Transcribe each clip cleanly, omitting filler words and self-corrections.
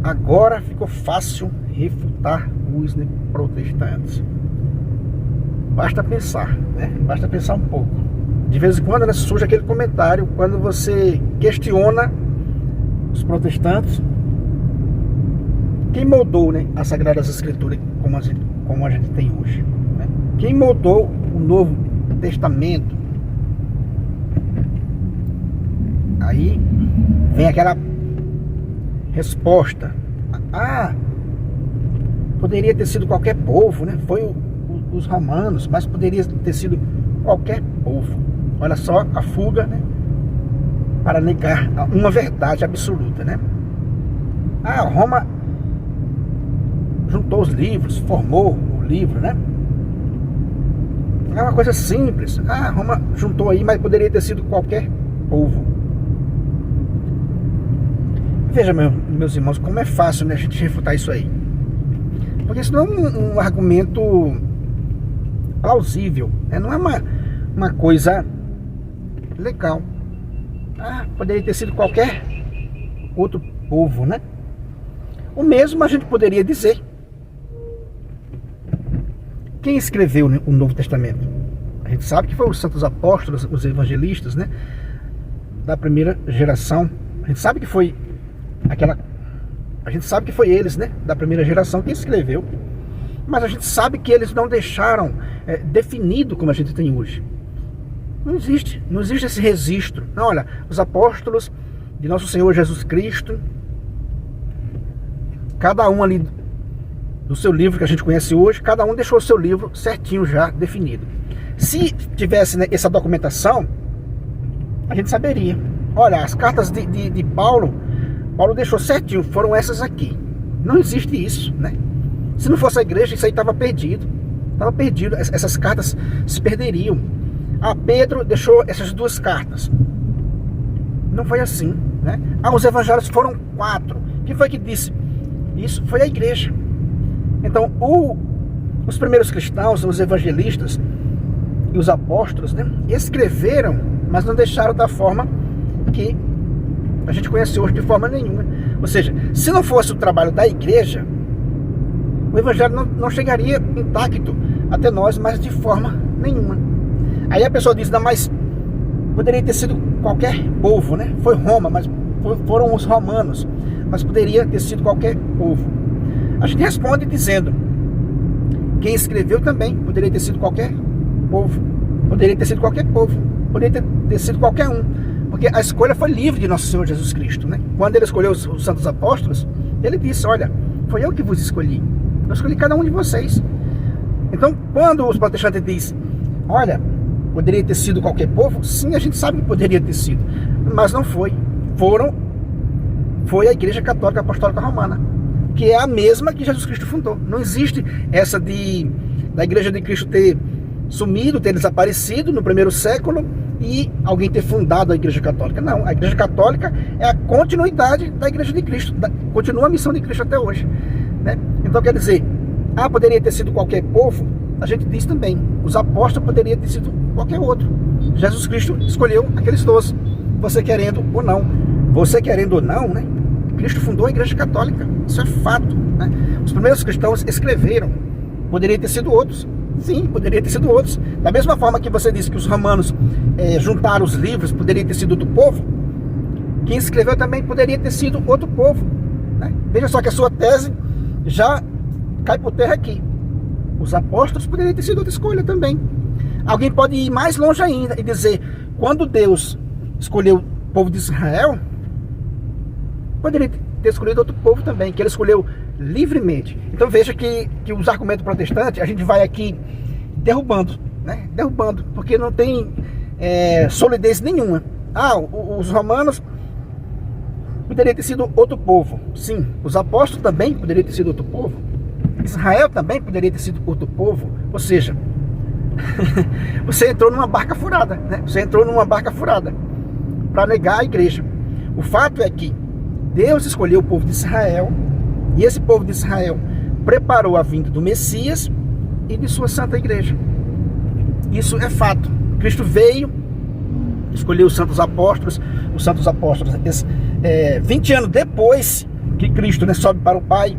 agora ficou fácil refutar os protestantes. Basta pensar, né? Basta pensar um pouco. De vez em quando, né, surge aquele comentário quando você questiona os protestantes. Quem moldou, né, as Sagradas Escrituras como a gente tem hoje, né? Quem moldou o Novo Testamento? Aí vem aquela resposta: poderia ter sido qualquer povo, né? Foi os romanos, mas poderia ter sido qualquer povo. Olha só a fuga, né, para negar uma verdade absoluta, né? Roma juntou os livros, formou o livro, né? É uma coisa simples. Roma juntou aí, mas poderia ter sido qualquer povo. Veja, meus irmãos, como é fácil, né, a gente refutar isso aí. Porque isso não é um argumento plausível, né? Não é uma coisa legal. Poderia ter sido qualquer outro povo, né? O mesmo a gente poderia dizer. Quem escreveu, né, o Novo Testamento? A gente sabe que foi os santos apóstolos, os evangelistas, né, da primeira geração. A gente sabe que foi eles, né, da primeira geração que escreveu. Mas a gente sabe que eles não deixaram definido como a gente tem hoje. Não existe esse registro. Não, olha, os apóstolos de nosso Senhor Jesus Cristo, cada um ali do seu livro que a gente conhece hoje, cada um deixou o seu livro certinho já definido. Se tivesse, né, essa documentação, a gente saberia. Olha, as cartas de Paulo deixou certinho, foram essas aqui. Não existe isso, né? Se não fosse a igreja, isso aí estava perdido. Estava perdido, essas cartas se perderiam. Pedro deixou essas 2 cartas. Não foi assim, né? Os evangelhos foram 4. Quem foi que disse? Isso foi a igreja. Então, os primeiros cristãos, os evangelistas e os apóstolos, né, escreveram, mas não deixaram da forma que a gente conhece hoje, de forma nenhuma. Ou seja, se não fosse o trabalho da igreja, o evangelho não chegaria intacto até nós, mas de forma nenhuma. Aí a pessoa diz: não, mas poderia ter sido qualquer povo, né? Foi Roma, mas foram os romanos, mas poderia ter sido qualquer povo. A gente responde dizendo: quem escreveu também poderia ter sido qualquer povo. Poderia ter sido qualquer povo. Poderia ter sido qualquer um. Porque a escolha foi livre de nosso Senhor Jesus Cristo, né? Quando ele escolheu os santos apóstolos, ele disse: olha, foi eu que vos escolhi. Eu escolhi cada um de vocês. Então, quando os protestantes dizem: olha, poderia ter sido qualquer povo, sim, a gente sabe que poderia ter sido, mas não foi. Foi a Igreja Católica Apostólica Romana, que é a mesma que Jesus Cristo fundou. Não existe essa da Igreja de Cristo ter sumido, ter desaparecido no primeiro século e alguém ter fundado a Igreja Católica. Não, a Igreja Católica é a continuidade da Igreja de Cristo, continua a missão de Cristo até hoje, né? Então quer dizer, poderia ter sido qualquer povo. A gente diz também, os apóstolos poderiam ter sido qualquer outro. Jesus Cristo escolheu aqueles 12, você querendo ou não. Você querendo ou não, né? Cristo fundou a Igreja Católica, isso é fato, né? Os primeiros cristãos escreveram. Poderia ter sido outros. Sim, poderia ter sido outros. Da mesma forma que você disse que os romanos juntaram os livros, poderia ter sido do povo, quem escreveu também poderia ter sido outro povo, né? Veja só que a sua tese já cai por terra aqui. Os apóstolos poderiam ter sido outra escolha também. Alguém pode ir mais longe ainda e dizer: quando Deus escolheu o povo de Israel, poderia ter escolhido outro povo também, que ele escolheu livremente. Então veja que os argumentos protestantes a gente vai aqui derrubando, né? Derrubando, porque não tem solidez nenhuma. Os romanos poderiam ter sido outro povo. Sim, os apóstolos também poderiam ter sido outro povo. Israel também poderia ter sido outro povo. Ou seja, você entrou numa barca furada, né? Você entrou numa barca furada para negar a igreja. O fato é que Deus escolheu o povo de Israel, e esse povo de Israel preparou a vinda do Messias e de sua santa igreja. Isso é fato. Cristo veio, escolheu os santos apóstolos 20 anos depois que Cristo, né, sobe para o Pai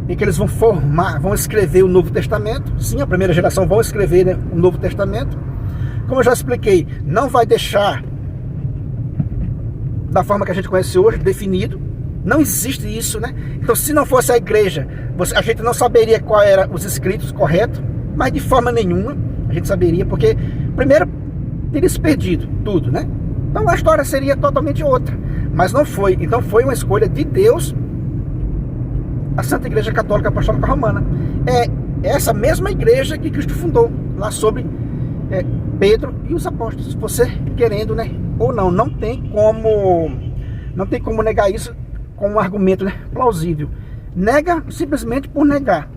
e que eles vão formar, vão escrever o Novo Testamento. Sim, a primeira geração vão escrever, né, o Novo Testamento. Como eu já expliquei, não vai deixar da forma que a gente conhece hoje, definido. Não existe isso, né? Então, se não fosse a igreja, a gente não saberia qual era os escritos corretos, mas de forma nenhuma a gente saberia, porque primeiro teria se perdido tudo, né? Então a história seria totalmente outra, mas não foi. Então foi uma escolha de Deus, a Santa Igreja Católica Apostólica Romana. É essa mesma igreja que Cristo fundou, lá sobre Pedro e os apóstolos. Você querendo, né, ou não, não tem como negar isso com um argumento, né, plausível. Nega simplesmente por negar,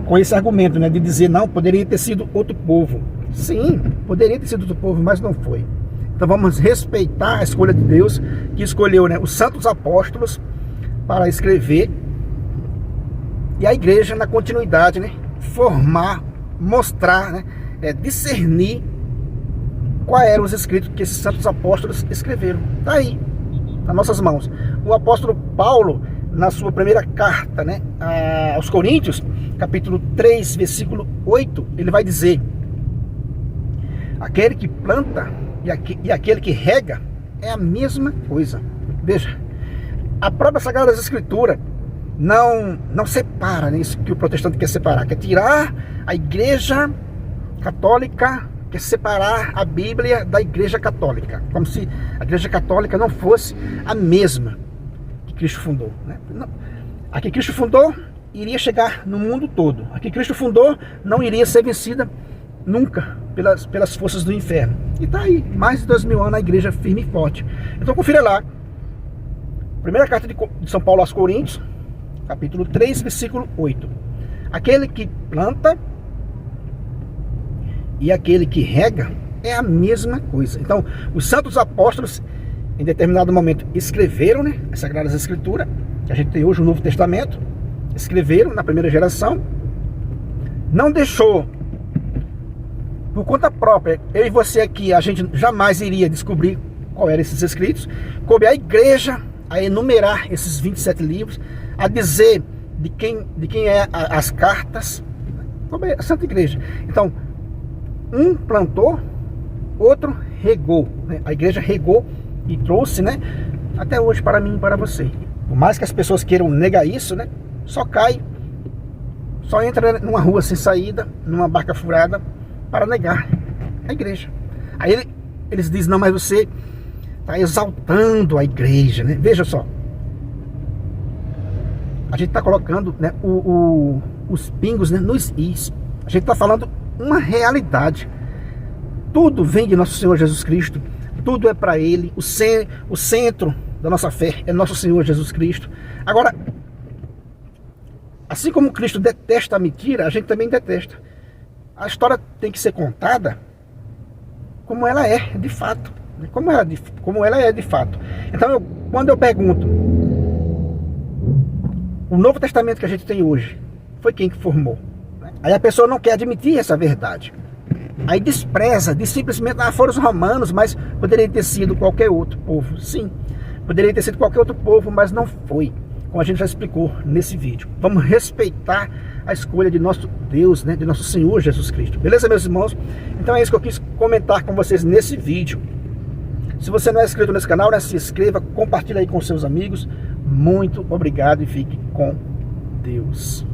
com esse argumento, né, de dizer não, poderia ter sido outro povo. Sim, poderia ter sido outro povo, mas não foi. Então vamos respeitar a escolha de Deus, que escolheu, né, os santos apóstolos para escrever, e a igreja na continuidade, né, formar, mostrar, né, discernir quais eram os escritos que esses santos apóstolos escreveram. Está aí, nas nossas mãos. O apóstolo Paulo, na sua primeira carta, né, aos Coríntios, capítulo 3, versículo 8, ele vai dizer: aquele que planta e aquele que rega é a mesma coisa. Veja, a própria Sagrada Escritura não separa, né, isso que o protestante quer separar, quer tirar a igreja católica, quer separar a Bíblia da igreja católica, como se a igreja católica não fosse a mesma que Cristo fundou, né? A que Cristo fundou iria chegar no mundo todo. A que Cristo fundou não iria ser vencida nunca pelas forças do inferno. E está aí, mais de 2000 anos a igreja firme e forte. Então confira lá, primeira carta de São Paulo aos Coríntios, capítulo 3, versículo 8. Aquele que planta e aquele que rega é a mesma coisa. Então, os santos apóstolos, em determinado momento, escreveram, né, as Sagradas Escrituras, que a gente tem hoje o Novo Testamento, escreveram na primeira geração, não deixou por conta própria. Eu e você aqui, a gente jamais iria descobrir qual eram esses escritos. Coube à igreja a enumerar esses 27 livros, a dizer de quem é as cartas. Coube a Santa Igreja. Então, um plantou, outro regou, né? A igreja regou e trouxe, né, até hoje para mim e para você. Por mais que as pessoas queiram negar isso, né, só cai, só entra numa rua sem saída, numa barca furada, para negar a igreja. Aí eles dizem: não, mas você está exaltando a igreja, né? Veja só, a gente está colocando, né, os pingos, né, nos is. A gente está falando uma realidade. Tudo vem de nosso Senhor Jesus Cristo, tudo é para Ele. O centro da nossa fé é nosso Senhor Jesus Cristo. Agora, assim como Cristo detesta a mentira, a gente também detesta. A história tem que ser contada como ela é de fato, como ela é de fato. Então, quando eu pergunto, o Novo Testamento que a gente tem hoje, foi quem que formou? Aí a pessoa não quer admitir essa verdade. Aí despreza, diz simplesmente: foram os romanos, mas poderia ter sido qualquer outro povo. Sim, poderia ter sido qualquer outro povo, mas não foi, como a gente já explicou nesse vídeo. Vamos respeitar a escolha de nosso Deus, né, de nosso Senhor Jesus Cristo. Beleza, meus irmãos? Então é isso que eu quis comentar com vocês nesse vídeo. Se você não é inscrito nesse canal, né, se inscreva, compartilhe aí com seus amigos. Muito obrigado e fique com Deus.